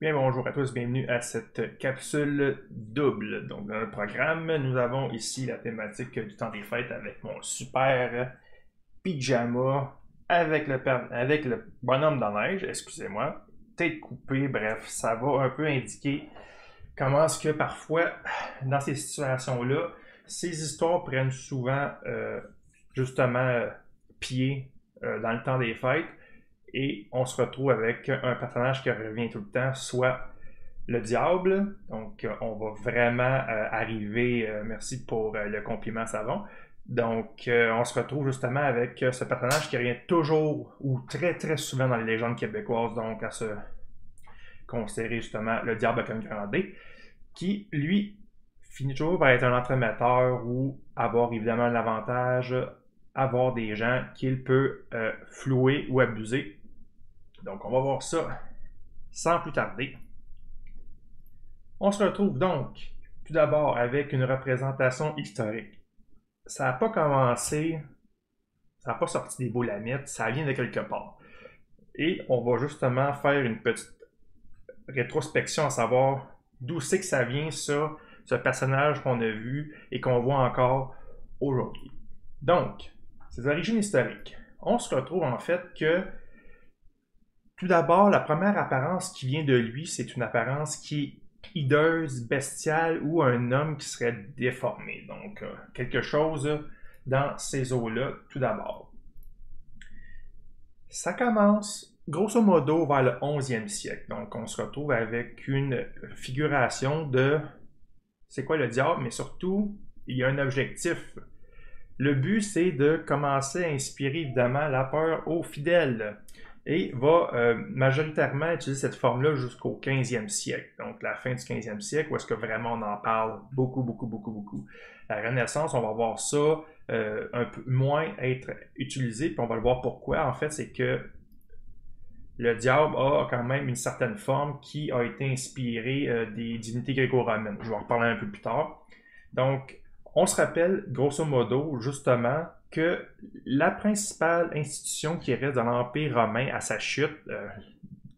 Bien, bonjour à tous, bienvenue à cette capsule double. Donc, dans le programme, nous avons ici la thématique du temps des fêtes avec mon super pyjama, avec le bonhomme de neige, excusez-moi, tête coupée, bref, ça va un peu indiquer comment est-ce que parfois, dans ces situations-là, ces histoires prennent souvent, justement, pied dans le temps des fêtes et on se retrouve avec un personnage qui revient tout le temps, soit le diable. Donc, on va vraiment arriver. Merci pour le compliment savon. Donc, on se retrouve justement avec ce personnage qui revient toujours ou très très souvent dans les légendes québécoises, donc à se considérer justement le diable avec un grand D, qui lui finit toujours par être un entremetteur ou avoir évidemment l'avantage, avoir des gens qu'il peut flouer ou abuser. Donc, on va voir ça sans plus tarder. On se retrouve donc tout d'abord avec une représentation historique. Ça n'a pas commencé, ça n'a pas sorti des boulamites, ça vient de quelque part. Et on va justement faire une petite rétrospection à savoir d'où c'est que ça vient, ça, ce personnage qu'on a vu et qu'on voit encore aujourd'hui. Donc, ses origines historiques. On se retrouve en fait que tout d'abord, la première apparence qui vient de lui, c'est une apparence qui est hideuse, bestiale ou un homme qui serait déformé. Donc, quelque chose dans ces eaux-là, tout d'abord. Ça commence, grosso modo, vers le 11e siècle. Donc, on se retrouve avec une figuration de c'est quoi le diable, mais surtout, il y a un objectif. Le but, c'est de commencer à inspirer évidemment la peur aux fidèles et va majoritairement utiliser cette forme-là jusqu'au 15e siècle, donc la fin du 15e siècle, où est-ce que vraiment on en parle beaucoup, beaucoup, beaucoup, beaucoup. La Renaissance, on va voir ça un peu moins être utilisé, puis on va le voir pourquoi. En fait, c'est que le diable a quand même une certaine forme qui a été inspirée des divinités gréco-romaines. Je vais en reparler un peu plus tard. Donc, on se rappelle, grosso modo, justement, que la principale institution qui reste dans l'Empire romain à sa chute,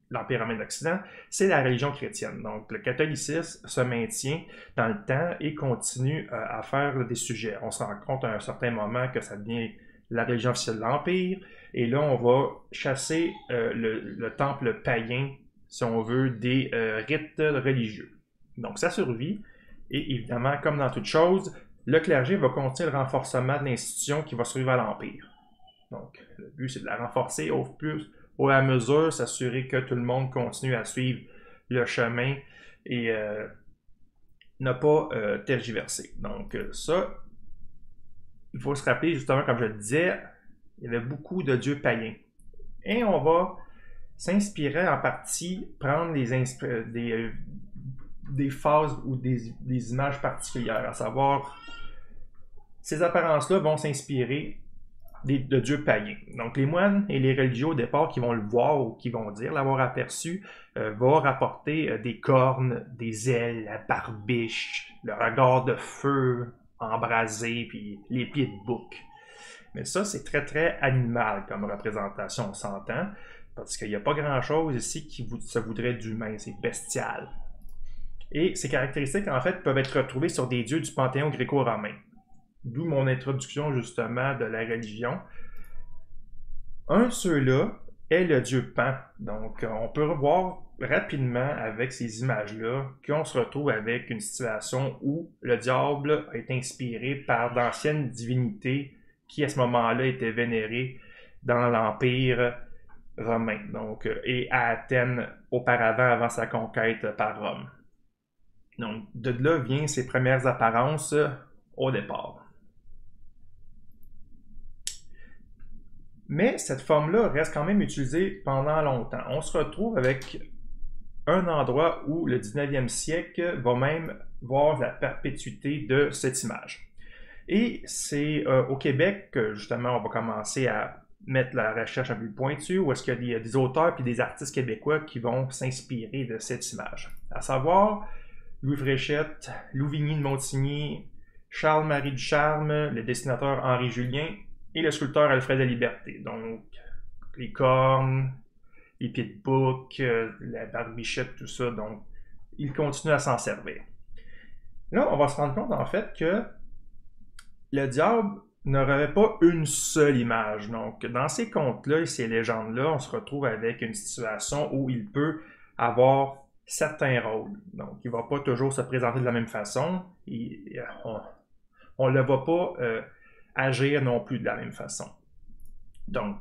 l'Empire romain d'Occident, c'est la religion chrétienne. Donc, le catholicisme se maintient dans le temps et continue à faire des sujets. On se rend compte à un certain moment que ça devient la religion officielle de l'Empire, et là, on va chasser le temple païen, si on veut, des rites religieux. Donc, ça survit, et évidemment, comme dans toute chose, le clergé va continuer le renforcement de l'institution qui va survivre à l'Empire. Donc, le but, c'est de la renforcer au plus au à mesure, s'assurer que tout le monde continue à suivre le chemin et ne pas tergiverser. Donc, ça, il faut se rappeler, justement, comme je le disais, il y avait beaucoup de dieux païens. Et on va s'inspirer en partie, prendre des phases ou des images particulières, à savoir, ces apparences-là vont s'inspirer de dieux païens. Donc les moines et les religieux au départ qui vont le voir ou qui vont dire l'avoir aperçu vont rapporter des cornes, des ailes, la barbiche, le regard de feu embrasé, puis les pieds de bouc. Mais ça, c'est très très animal comme représentation, on s'entend, parce qu'il n'y a pas grand-chose ici qui se voudrait d'humain, c'est bestial. Et ces caractéristiques, en fait, peuvent être retrouvées sur des dieux du panthéon gréco-romain. D'où mon introduction, justement, de la religion. Un de ceux-là est le dieu Pan. Donc, on peut revoir rapidement avec ces images-là qu'on se retrouve avec une situation où le diable est inspiré par d'anciennes divinités qui, à ce moment-là, étaient vénérées dans l'Empire romain. Donc, et à Athènes auparavant, avant sa conquête par Rome. Donc, de là viennent ses premières apparences au départ. Mais cette forme-là reste quand même utilisée pendant longtemps. On se retrouve avec un endroit où le 19e siècle va même voir la perpétuité de cette image. Et c'est au Québec que justement on va commencer à mettre la recherche un peu plus pointue, où est-ce qu'il y a des auteurs et des artistes québécois qui vont s'inspirer de cette image. À savoir Louis Fréchette, Louvigny de Montigny, Charles-Marie Ducharme, le dessinateur Henri Julien et le sculpteur Alfred de Liberté. Donc, les cornes, les pieds de bouc, la barbichette, tout ça. Donc, il continue à s'en servir. Là, on va se rendre compte en fait que le diable n'aurait pas une seule image. Donc, dans ces contes-là et ces légendes-là, on se retrouve avec une situation où il peut avoir certains rôles. Donc, il ne va pas toujours se présenter de la même façon. On ne le voit pas agir non plus de la même façon. Donc,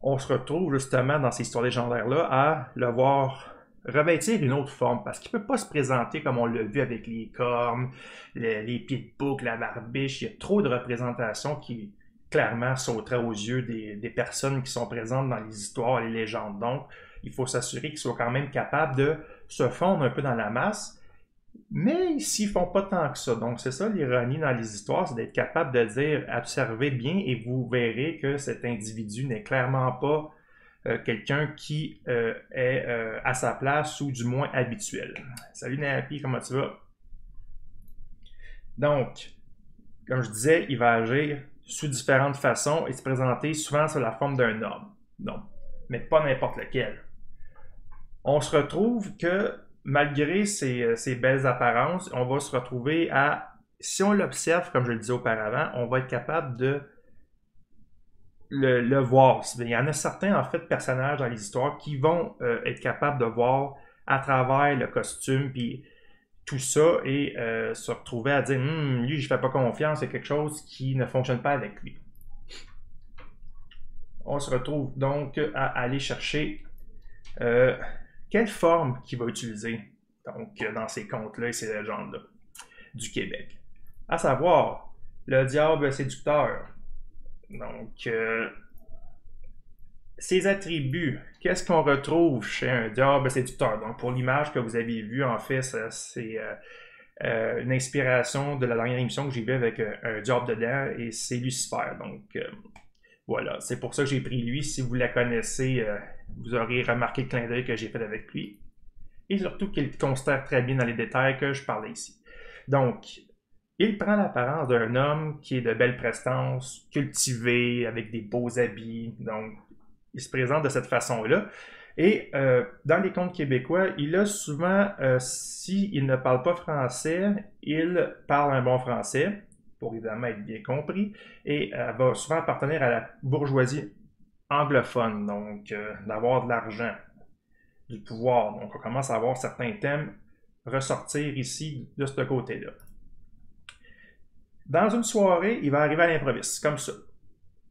on se retrouve justement dans ces histoires légendaires-là à le voir revêtir une autre forme, parce qu'il ne peut pas se présenter comme on l'a vu avec les cornes, les pieds de bouc, la barbiche. Il y a trop de représentations qui clairement sauteraient aux yeux des personnes qui sont présentes dans les histoires, les légendes. Donc, il faut s'assurer qu'ils soient quand même capables de se fondre un peu dans la masse, mais ici, ils ne font pas tant que ça. Donc, c'est ça l'ironie dans les histoires, c'est d'être capable de dire, observez bien et vous verrez que cet individu n'est clairement pas quelqu'un qui est à sa place ou du moins habituel. Salut Napi, comment tu vas? Donc, comme je disais, il va agir sous différentes façons et se présenter souvent sous la forme d'un homme. Donc, mais pas n'importe lequel. On se retrouve que malgré ces belles apparences, on va se retrouver à, si on l'observe, comme je le disais auparavant, on va être capable de le voir. Il y en a certains, en fait, personnages dans les histoires qui vont être capables de voir à travers le costume, puis tout ça, et se retrouver à dire lui, je fais pas confiance, c'est quelque chose qui ne fonctionne pas avec lui. On se retrouve donc à aller chercher quelle forme qu'il va utiliser donc, dans ces contes-là et ces légendes-là du Québec. À savoir, le diable séducteur. Donc, ses attributs, qu'est-ce qu'on retrouve chez un diable séducteur? Donc, pour l'image que vous avez vue, en fait, c'est une inspiration de la dernière émission que j'ai vue avec un diable dedans, et c'est Lucifer. Donc, voilà, c'est pour ça que j'ai pris lui. Si vous la connaissez, vous aurez remarqué le clin d'œil que j'ai fait avec lui. Et surtout qu'il considère très bien dans les détails que je parlais ici. Donc, il prend l'apparence d'un homme qui est de belle prestance, cultivé, avec des beaux habits. Donc, il se présente de cette façon-là. Et dans les contes québécois, il a souvent, s'il ne parle pas français, il parle un bon français, pour évidemment être bien compris, et va souvent appartenir à la bourgeoisie anglophone, donc d'avoir de l'argent, du pouvoir. Donc, on commence à avoir certains thèmes ressortir ici, de ce côté-là. Dans une soirée, il va arriver à l'improviste, comme ça.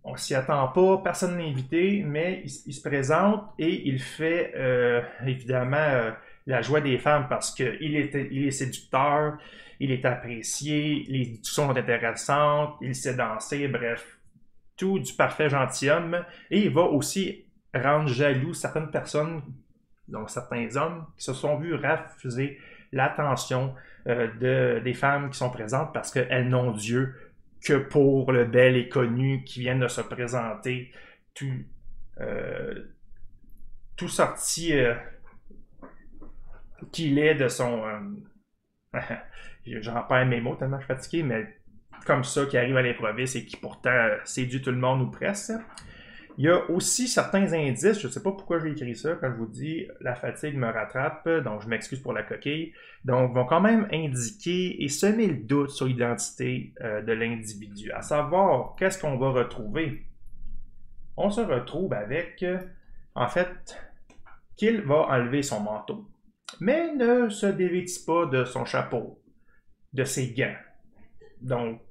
On s'y attend pas, personne n'est invité, mais il se présente et il fait évidemment la joie des femmes parce qu'il est séducteur, il est apprécié, les discussions sont intéressantes, il sait danser, bref, tout du parfait gentilhomme. Et il va aussi rendre jaloux certaines personnes, donc certains hommes, qui se sont vus refuser l'attention des femmes qui sont présentes parce qu'elles n'ont Dieu que pour le bel et connu qui vient de se présenter, tout sorti qu'il est de son... j'en perds mes mots tellement je suis fatigué, mais comme ça, qui arrive à l'improviste et qui pourtant séduit tout le monde ou presque. Il y a aussi certains indices, je ne sais pas pourquoi j'ai écrit ça, quand je vous dis la fatigue me rattrape, donc je m'excuse pour la coquille, donc vont quand même indiquer et semer le doute sur l'identité de l'individu. À savoir, qu'est-ce qu'on va retrouver? On se retrouve avec, en fait, qu'il va enlever son manteau, mais ne se dévêtit pas de son chapeau, de ses gants. Donc,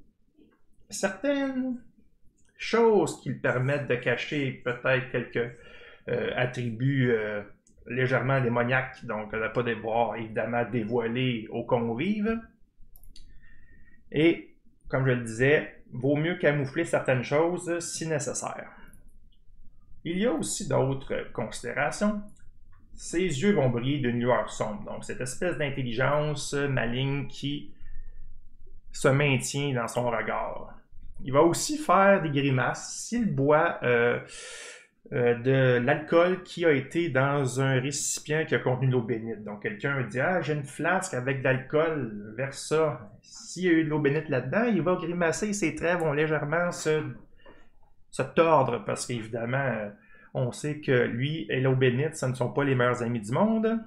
certaines choses qui le permettent de cacher peut-être quelques attributs légèrement démoniaques, donc de ne pas devoir évidemment dévoiler aux convives. Et, comme je le disais, vaut mieux camoufler certaines choses si nécessaire. Il y a aussi d'autres considérations. Ses yeux vont briller d'une lueur sombre, donc cette espèce d'intelligence maligne qui se maintient dans son regard. Il va aussi faire des grimaces s'il boit de l'alcool qui a été dans un récipient qui a contenu de l'eau bénite. Donc, quelqu'un dit « Ah, j'ai une flasque avec de l'alcool, verse ça. » S'il y a eu de l'eau bénite là-dedans, il va grimacer, ses traits vont légèrement se tordre parce qu'évidemment, On sait que lui et l'eau bénite, ce ne sont pas les meilleurs amis du monde.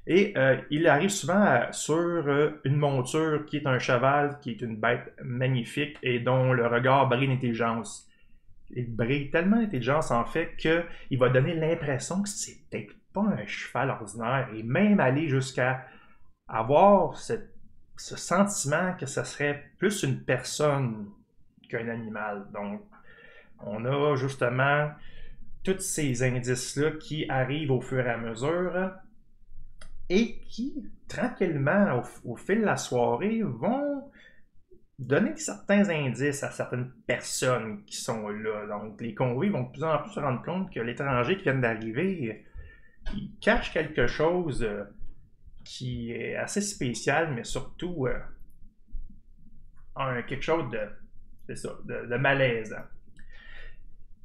Et il arrive souvent sur une monture qui est un cheval, qui est une bête magnifique et dont le regard brille d'intelligence. Il brille tellement d'intelligence en fait qu'il va donner l'impression que c'est peut-être pas un cheval ordinaire et même aller jusqu'à avoir ce sentiment que ce serait plus une personne qu'un animal. Donc, on a justement tous ces indices-là qui arrivent au fur et à mesure et qui, tranquillement, au fil de la soirée, vont donner certains indices à certaines personnes qui sont là. Donc, les convives vont de plus en plus se rendre compte que l'étranger qui vient d'arriver, il cache quelque chose qui est assez spécial, mais surtout quelque chose de malaisant.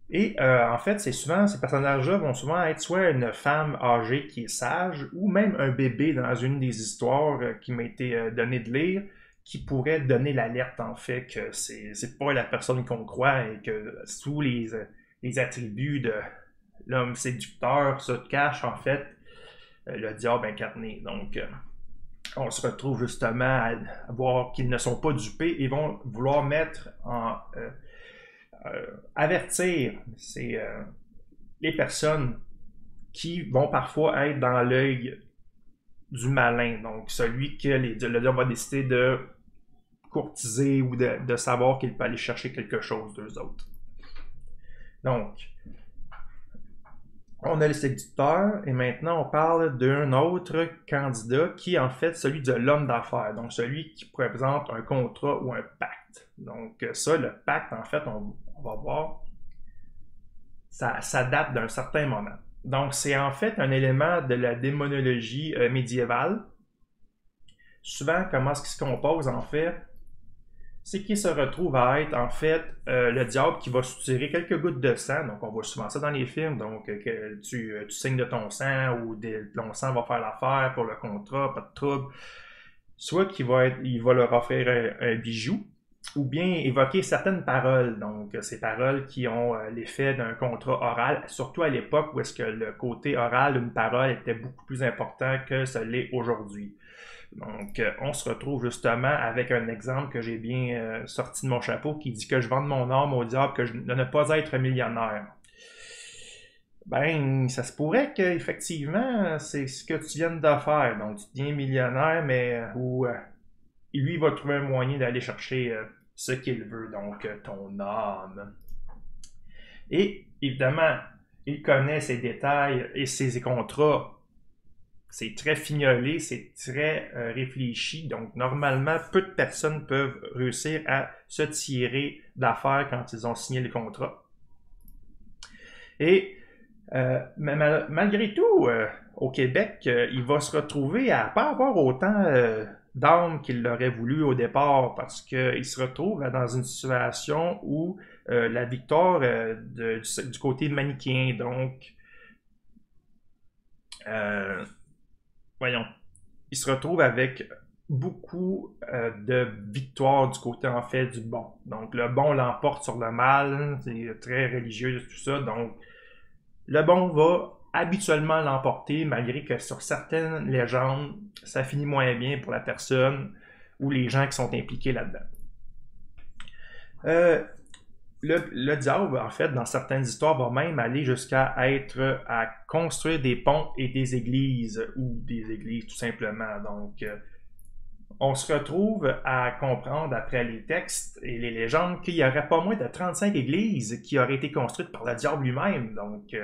Et en fait, ces personnages-là vont souvent être soit une femme âgée qui est sage, ou même un bébé dans une des histoires qui m'a été donné de lire, qui pourrait donner l'alerte en fait que c'est pas la personne qu'on croit et que sous les attributs de l'homme séducteur se cache en fait le diable incarné. Donc on se retrouve justement à voir qu'ils ne sont pas dupés et vont vouloir mettre en avertir les personnes qui vont parfois être dans l'œil du malin, donc celui que le diable va décider de courtiser ou de savoir qu'il peut aller chercher quelque chose d'eux autres. Donc, on a le séducteur et maintenant on parle d'un autre candidat qui est en fait celui de l'homme d'affaires, donc celui qui représente un contrat ou un pacte. Donc ça, le pacte, en fait, on va voir, ça date d'un certain moment. Donc c'est en fait un élément de la démonologie médiévale. Souvent, comment est-ce qu'il se compose en fait? C'est qu'il se retrouve à être en fait le diable qui va soutirer quelques gouttes de sang. Donc on voit souvent ça dans les films. Donc que tu signes de ton sang ou ton sang va faire l'affaire pour le contrat, pas de trouble. Soit il va leur offrir un bijou, ou bien évoquer certaines paroles. Donc ces paroles qui ont l'effet d'un contrat oral, surtout à l'époque où est-ce que le côté oral d'une parole était beaucoup plus important que ce l'est aujourd'hui. Donc, on se retrouve justement avec un exemple que j'ai bien sorti de mon chapeau qui dit que je vende mon âme au diable de ne pas être millionnaire. Ben, ça se pourrait qu'effectivement, c'est ce que tu viens de faire. Donc, tu deviens millionnaire, mais lui, il va trouver un moyen d'aller chercher ce qu'il veut, donc ton âme. Et évidemment, il connaît ses détails et ses contrats. C'est très fignolé, c'est très réfléchi. Donc, normalement, peu de personnes peuvent réussir à se tirer d'affaires quand ils ont signé le contrat. Et malgré tout, au Québec, il va se retrouver à ne pas avoir autant d'âmes qu'il l'aurait voulu au départ parce qu'il se retrouve dans une situation où la victoire du côté manichéen, donc voyons, il se retrouve avec beaucoup de victoires du côté en fait du bon. Donc le bon l'emporte sur le mal, c'est très religieux tout ça. Donc le bon va habituellement l'emporter malgré que sur certaines légendes, ça finit moins bien pour la personne ou les gens qui sont impliqués là-dedans. Le diable, en fait, dans certaines histoires, va même aller jusqu'à construire des ponts et des églises, ou des églises tout simplement. Donc, on se retrouve à comprendre après les textes et les légendes qu'il n'y aurait pas moins de 35 églises qui auraient été construites par le diable lui-même. Donc,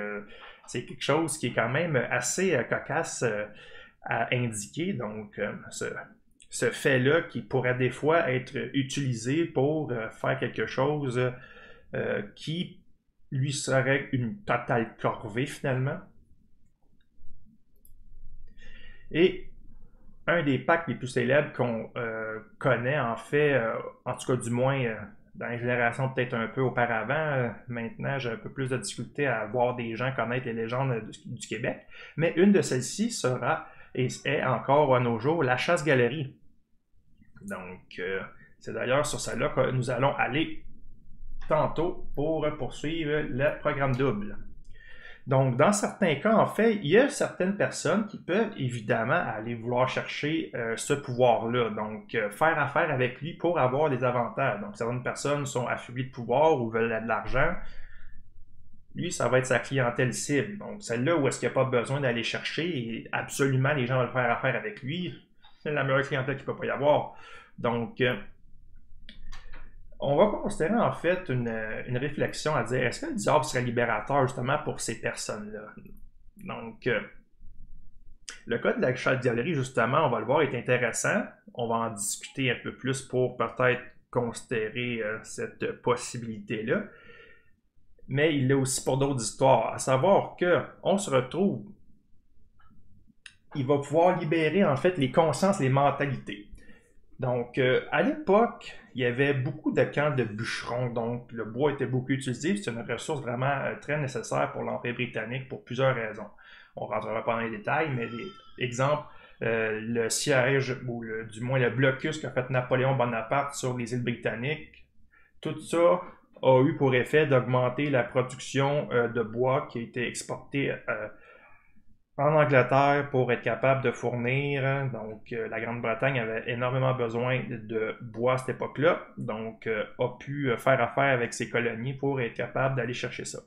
c'est quelque chose qui est quand même assez cocasse à indiquer. Donc, ce fait-là qui pourrait des fois être utilisé pour faire quelque chose qui lui serait une totale corvée finalement. Et un des pactes les plus célèbres qu'on connaît en fait, en tout cas du moins dans les générations peut-être un peu auparavant, maintenant j'ai un peu plus de difficulté à voir des gens connaître les légendes du Québec, mais une de celles-ci sera et est encore à nos jours la chasse-galerie. Donc c'est d'ailleurs sur celle-là que nous allons aller tantôt pour poursuivre le programme double. Donc, dans certains cas, en fait, il y a certaines personnes qui peuvent évidemment aller vouloir chercher ce pouvoir-là. Donc, faire affaire avec lui pour avoir des avantages. Donc, certaines personnes sont affluées de pouvoir ou veulent de l'argent. Lui, ça va être sa clientèle cible. Donc, celle-là où est-ce qu'il n'y a pas besoin d'aller chercher et absolument les gens veulent faire affaire avec lui, c'est la meilleure clientèle qu'il ne peut pas y avoir. Donc, on va considérer en fait une réflexion à dire, est-ce que le diable serait libérateur justement pour ces personnes-là? Donc, le cas de la diablerie, justement, on va le voir, est intéressant. On va en discuter un peu plus pour peut-être considérer cette possibilité-là. Mais il l'est aussi pour d'autres histoires, à savoir qu'on se retrouve, il va pouvoir libérer en fait les consciences, les mentalités. Donc, à l'époque, il y avait beaucoup de camps de bûcherons, donc le bois était beaucoup utilisé, c'est une ressource vraiment très nécessaire pour l'Empire britannique pour plusieurs raisons. On ne rentrera pas dans les détails, mais exemple, le siège, ou du moins le blocus qu'a fait Napoléon Bonaparte sur les îles britanniques, tout ça a eu pour effet d'augmenter la production de bois qui a été exportée en Angleterre pour être capable de fournir. Donc, la Grande-Bretagne avait énormément besoin de bois à cette époque-là, donc a pu faire affaire avec ses colonies pour être capable d'aller chercher ça.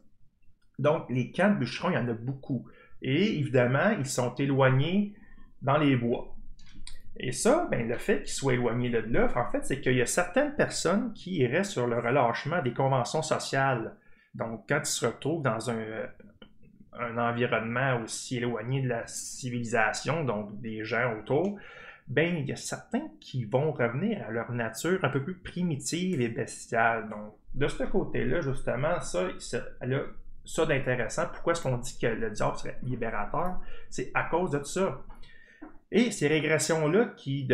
Donc, les camps de bûcherons, il y en a beaucoup. Et évidemment, ils sont éloignés dans les bois. Et ça, ben, le fait qu'ils soient éloignés de là, en fait, c'est qu'il y a certaines personnes qui iraient sur le relâchement des conventions sociales. Donc, quand ils se retrouvent dans un environnement aussi éloigné de la civilisation, donc des gens autour, ben, il y a certains qui vont revenir à leur nature un peu plus primitive et bestiale. Donc, de ce côté-là, justement, ça d'intéressant. Pourquoi est-ce qu'on dit que le diable serait libérateur? C'est à cause de ça. Et ces régressions-là qui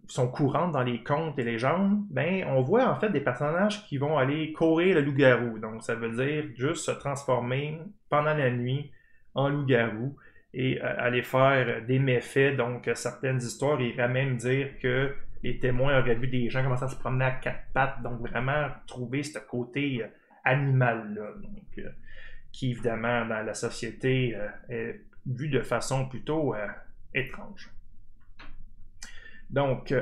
sont courantes dans les contes et légendes, ben, on voit en fait des personnages qui vont aller courir le loup-garou. Donc, ça veut dire juste se transformer pendant la nuit en loup-garou et aller faire des méfaits. Donc, certaines histoires iraient même dire que les témoins auraient vu des gens commencer à se promener à quatre pattes. Donc, vraiment trouver ce côté animal-là. Donc, qui, évidemment, dans la société est vu de façon plutôt étrange. Donc,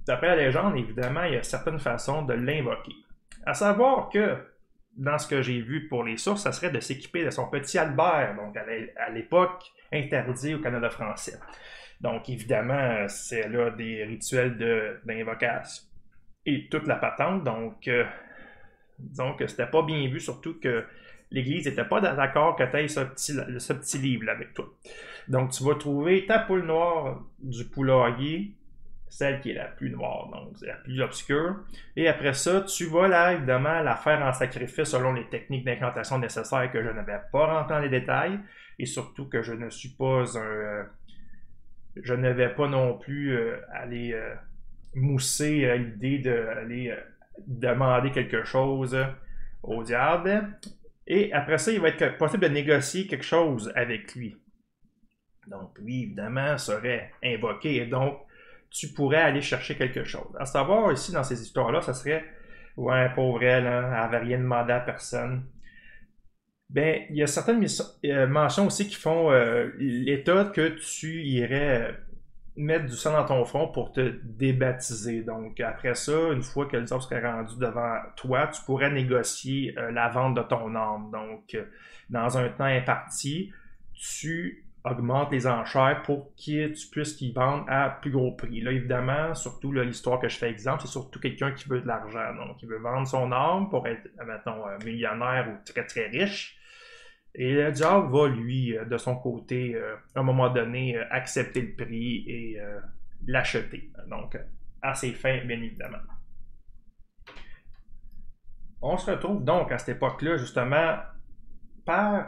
d'après la légende, évidemment, il y a certaines façons de l'invoquer. À savoir que, dans ce que j'ai vu pour les sources, ça serait de s'équiper de son petit Albert, donc à l'époque interdit au Canada français. Donc, évidemment, c'est là des rituels d'invocation et toute la patente. Donc, disons que c'était pas bien vu, surtout que l'Église n'était pas d'accord que tu aies ce petit livre là avec toi. Donc, tu vas trouver ta poule noire du poulailler, celle qui est la plus noire, donc c'est la plus obscure. Et après ça, tu vas là, évidemment, la faire en sacrifice selon les techniques d'incantation nécessaires que je ne vais pas rentrer dans les détails. Et surtout que je ne suis pas je ne vais pas non plus aller mousser à l'idée d'aller demander quelque chose au diable. Et après ça, il va être possible de négocier quelque chose avec lui. Donc, lui, évidemment, serait invoqué. Et donc, tu pourrais aller chercher quelque chose. À savoir, ici, dans ces histoires-là, ça serait, ouais, pauvre elle, hein, elle n'avait rien demandé à personne. Ben, il y a certaines mentions aussi qui font l'état que tu irais mettre du sang dans ton front pour te débaptiser. Donc, après ça, une fois que le diable serait rendu devant toi, tu pourrais négocier la vente de ton âme. Donc, dans un temps imparti, tu augmentes les enchères pour que tu puisses qu'ils vendent à plus gros prix. Là, évidemment, surtout l'histoire que je fais exemple, c'est surtout quelqu'un qui veut de l'argent. Donc, il veut vendre son âme pour être, mettons, millionnaire ou très, très riche. Et le diable va, lui, de son côté, à un moment donné, accepter le prix et l'acheter. Donc, à ses fins, bien évidemment. On se retrouve donc à cette époque-là, justement, par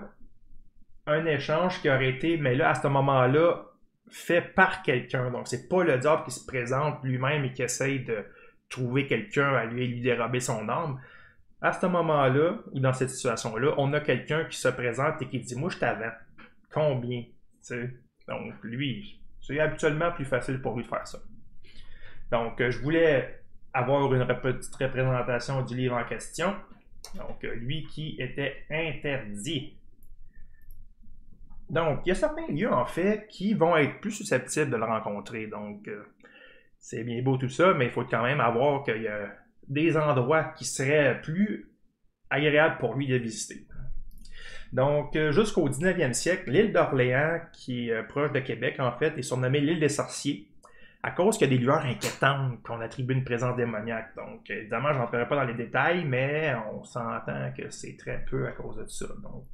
un échange qui aurait été, mais là, à ce moment-là, fait par quelqu'un. Donc, c'est pas le diable qui se présente lui-même et qui essaye de trouver quelqu'un à lui dérober son âme. À ce moment-là, ou dans cette situation-là, on a quelqu'un qui se présente et qui dit « Moi, je t'avais. Combien? » Donc, lui, c'est habituellement plus facile pour lui de faire ça. Donc, je voulais avoir une petite représentation du livre en question. Donc, lui qui était interdit. Donc, il y a certains lieux, en fait, qui vont être plus susceptibles de le rencontrer. Donc, c'est bien beau tout ça, mais il faut quand même avoir qu'il y a des endroits qui seraient plus agréables pour lui de visiter. Donc, jusqu'au 19e siècle, l'île d'Orléans, qui est proche de Québec, en fait, est surnommée l'île des sorciers, à cause qu'il y a des lueurs inquiétantes qu'on attribue une présence démoniaque. Donc, évidemment, je n'entrerai pas dans les détails, mais on s'entend que c'est très peu à cause de ça. Donc,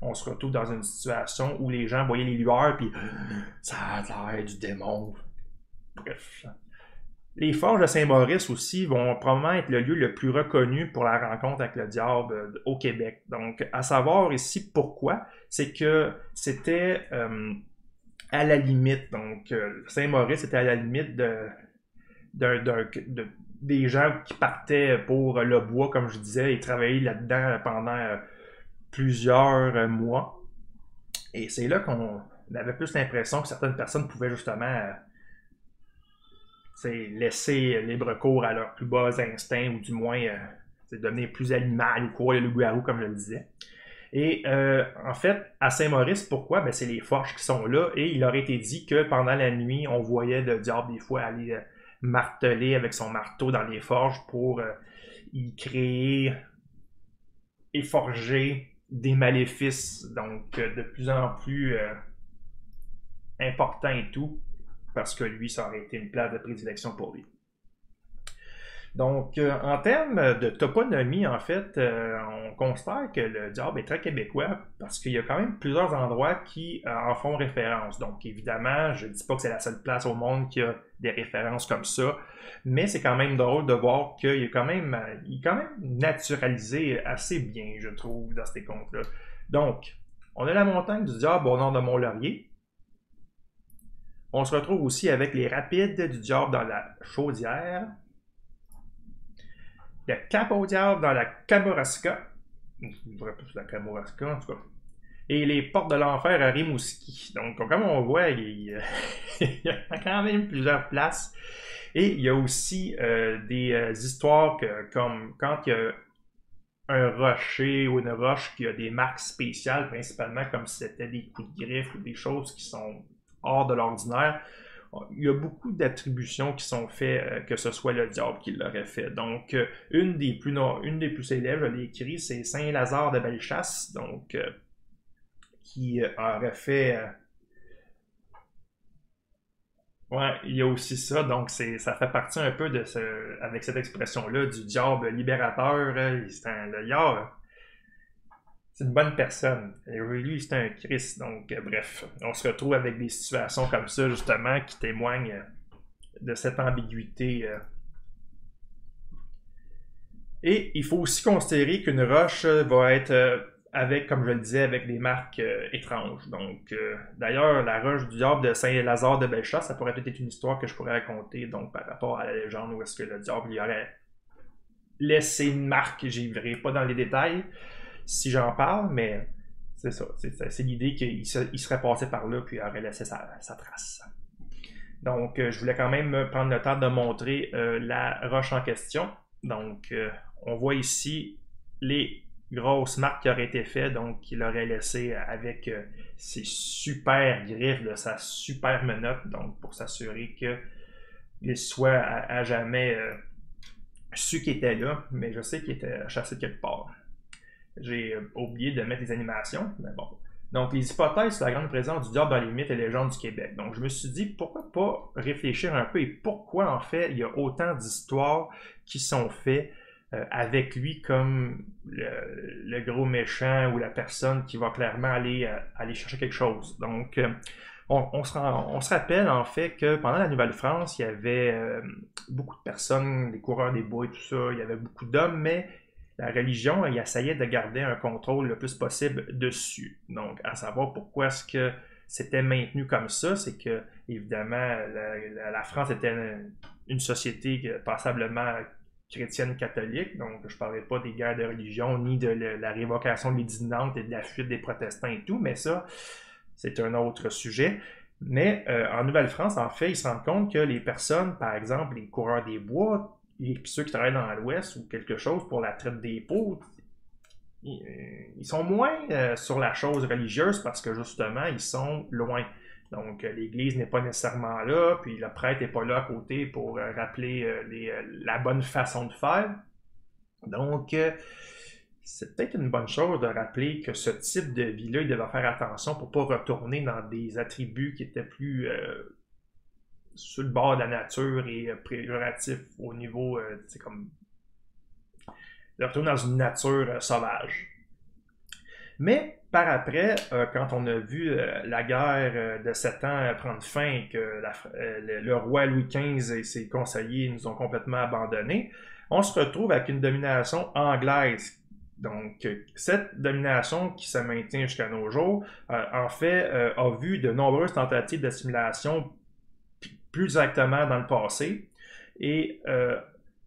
on se retrouve dans une situation où les gens voyaient les lueurs, puis ça a l'air du démon. Bref. Les forges de Saint-Maurice aussi vont probablement être le lieu le plus reconnu pour la rencontre avec le diable au Québec. Donc, à savoir ici pourquoi, c'est que c'était à la limite. Donc, Saint-Maurice était à la limite des gens qui partaient pour le bois, comme je disais, et travaillaient là-dedans pendant plusieurs mois. Et c'est là qu'on avait plus l'impression que certaines personnes pouvaient justement laisser libre cours à leurs plus bas instincts, ou du moins devenir plus animal ou courir le loup-garou, comme je le disais. Et en fait, à Saint-Maurice, pourquoi? Ben, c'est les forges qui sont là, et il aurait été dit que pendant la nuit, on voyait le diable des fois aller marteler avec son marteau dans les forges pour y créer et forger des maléfices, donc de plus en plus importants et tout, parce que lui, ça aurait été une place de prédilection pour lui. Donc, en termes de toponymie, en fait, on constate que le diable est très québécois parce qu'il y a quand même plusieurs endroits qui en font référence. Donc, évidemment, je ne dis pas que c'est la seule place au monde qui a des références comme ça, mais c'est quand même drôle de voir qu'il est quand même naturalisé assez bien, je trouve, dans ces contes-là. Donc, on a la montagne du diable au nord de Mont-Laurier. On se retrouve aussi avec les rapides du diable dans la Chaudière. Le Cap au diable dans la Kamouraska. Je ne dirais pas sur la Kamouraska, en tout cas. Et les portes de l'enfer à Rimouski. Donc, comme on voit, il y a quand même plusieurs places. Et il y a aussi des histoires comme quand il y a un rocher ou une roche qui a des marques spéciales, principalement comme si c'était des coups de griffe ou des choses qui sont hors de l'ordinaire. Il y a beaucoup d'attributions qui sont faites que ce soit le diable qui l'aurait fait. Donc, une des plus célèbres, je l'ai écrit, c'est Saint-Lazare de Bellechasse, donc qui aurait fait... Ouais, il y a aussi ça, donc ça fait partie un peu de avec cette expression-là du diable libérateur. Le diable, c'est une bonne personne. Et lui, c'est un Christ. Donc, bref, on se retrouve avec des situations comme ça, justement, qui témoignent de cette ambiguïté. Et il faut aussi considérer qu'une roche va être avec, comme je le disais, avec des marques étranges. Donc, d'ailleurs, la roche du diable de Saint-Lazare de Bellechasse, ça pourrait peut-être être une histoire que je pourrais raconter, donc par rapport à la légende où est-ce que le diable lui aurait laissé une marque. Je n'irai pas dans les détails si j'en parle, mais c'est ça. C'est l'idée qu'il serait passé par là puis il aurait laissé sa trace. Donc, je voulais quand même prendre le temps de montrer la roche en question. Donc, on voit ici les grosses marques qui auraient été faites, donc qu'il aurait laissé avec ses super griffes de sa super menotte, donc pour s'assurer qu'il soit à jamais su qu'il était là, mais je sais qu'il était chassé de quelque part. J'ai oublié de mettre les animations, mais bon. Donc, les hypothèses sur la grande présence du diable dans les mythes et légendes du Québec. Donc, je me suis dit, pourquoi pas réfléchir un peu et pourquoi, en fait, il y a autant d'histoires qui sont faites avec lui comme le gros méchant ou la personne qui va clairement aller chercher quelque chose. Donc, on se rappelle, en fait, que pendant la Nouvelle-France, il y avait beaucoup de personnes, des coureurs des bois et tout ça, il y avait beaucoup d'hommes, mais la religion, il essayait de garder un contrôle le plus possible dessus. Donc, à savoir pourquoi est-ce que c'était maintenu comme ça, c'est que, évidemment, la France était une société passablement chrétienne catholique, donc je ne parlerai pas des guerres de religion, ni de la révocation de l'Édit de Nantes et de la fuite des protestants et tout, mais ça, c'est un autre sujet. Mais en Nouvelle-France, en fait, ils se rendent compte que les personnes, par exemple, les coureurs des bois, et ceux qui travaillent dans l'Ouest ou quelque chose pour la traite des peaux, ils sont moins sur la chose religieuse parce que justement, ils sont loin. Donc, l'Église n'est pas nécessairement là, puis le prêtre n'est pas là à côté pour rappeler la bonne façon de faire. Donc, c'est peut-être une bonne chose de rappeler que ce type de vie-là, il devait faire attention pour ne pas retourner dans des attributs qui étaient plus sur le bord de la nature et péjoratifs au niveau, c'est comme de retourner dans une nature sauvage. Mais par après, quand on a vu la guerre de 7 ans prendre fin et que le roi Louis XV et ses conseillers nous ont complètement abandonnés, on se retrouve avec une domination anglaise. Donc, cette domination qui se maintient jusqu'à nos jours, en fait, a vu de nombreuses tentatives d'assimilation plus directement dans le passé. Et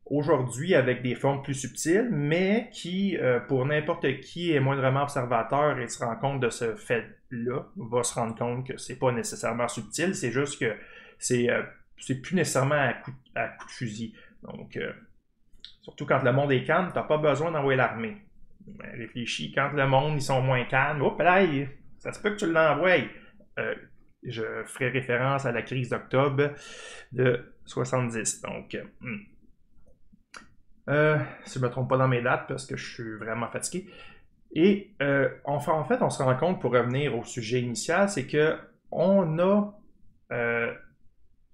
aujourd'hui avec des formes plus subtiles, mais qui, pour n'importe qui est moindrement observateur et se rend compte de ce fait-là, va se rendre compte que c'est pas nécessairement subtil, c'est juste que c'est plus nécessairement à coup de fusil. Donc, surtout quand le monde est calme, t'as pas besoin d'envoyer l'armée. Réfléchis, quand le monde, ils sont moins calmes, hop là, ça se peut que tu l'envoies. Je ferai référence à la crise d'octobre de 70. Donc, si je ne me trompe pas dans mes dates, parce que je suis vraiment fatigué. Et en fait, on se rend compte, pour revenir au sujet initial, c'est que on a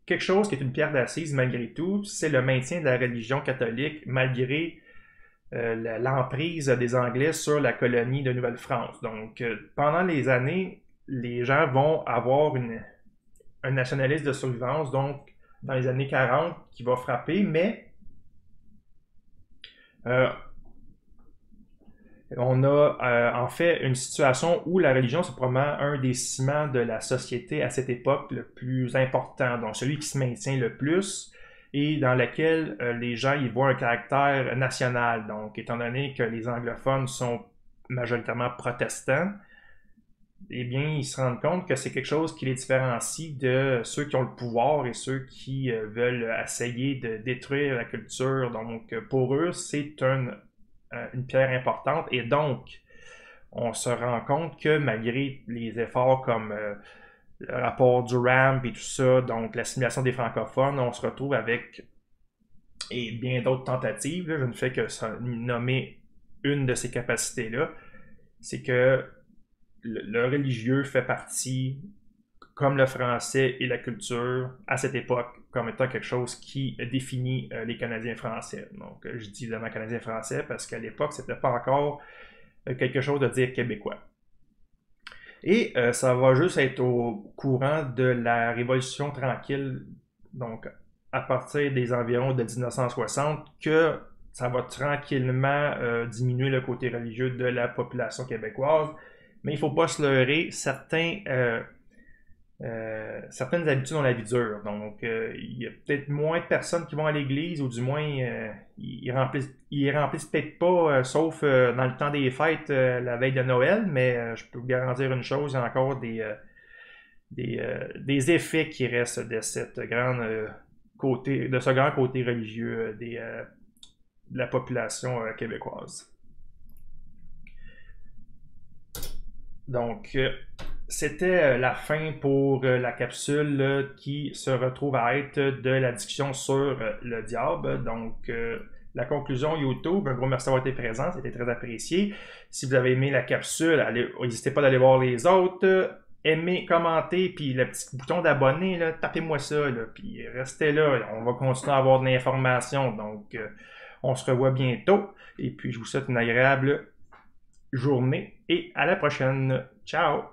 quelque chose qui est une pierre d'assise malgré tout, c'est le maintien de la religion catholique malgré l'emprise des Anglais sur la colonie de Nouvelle-France. Donc, pendant les années, les gens vont avoir un nationalisme de survivance, donc dans les années 40, qui va frapper, mais on a en fait une situation où la religion, c'est probablement un des ciments de la société à cette époque le plus important, donc celui qui se maintient le plus et dans lequel les gens y voient un caractère national. Donc, étant donné que les anglophones sont majoritairement protestants, eh bien, ils se rendent compte que c'est quelque chose qui les différencie de ceux qui ont le pouvoir et ceux qui veulent essayer de détruire la culture. Donc, pour eux, c'est une pierre importante. Et donc, on se rend compte que malgré les efforts comme le rapport Durham et tout ça, donc l'assimilation des francophones, on se retrouve avec et bien d'autres tentatives. Là, je ne fais que nommer une de ces capacités-là. C'est que le religieux fait partie, comme le français et la culture, à cette époque, comme étant quelque chose qui définit les Canadiens français. Donc, je dis évidemment Canadiens français parce qu'à l'époque, c'était pas encore quelque chose de dire québécois. Et ça va juste être au courant de la Révolution tranquille, donc à partir des environs de 1960, que ça va tranquillement diminuer le côté religieux de la population québécoise. Mais il ne faut pas se leurrer, certaines habitudes ont la vie dure. Donc, il y a peut-être moins de personnes qui vont à l'église, ou du moins, ils remplissent peut-être pas, sauf dans le temps des fêtes, la veille de Noël, mais je peux vous garantir une chose, il y a encore des effets qui restent de ce grand côté religieux de la population québécoise. Donc, c'était la fin pour la capsule qui se retrouve à être de la discussion sur le diable. Donc, la conclusion YouTube, un gros merci d'avoir été présent, c'était très apprécié. Si vous avez aimé la capsule, n'hésitez pas d'aller voir les autres. Aimez, commentez, puis le petit bouton d'abonner, tapez-moi ça, puis restez là. On va continuer à avoir de l'information. Donc, on se revoit bientôt. Et puis, je vous souhaite une agréable journée et à la prochaine. Ciao!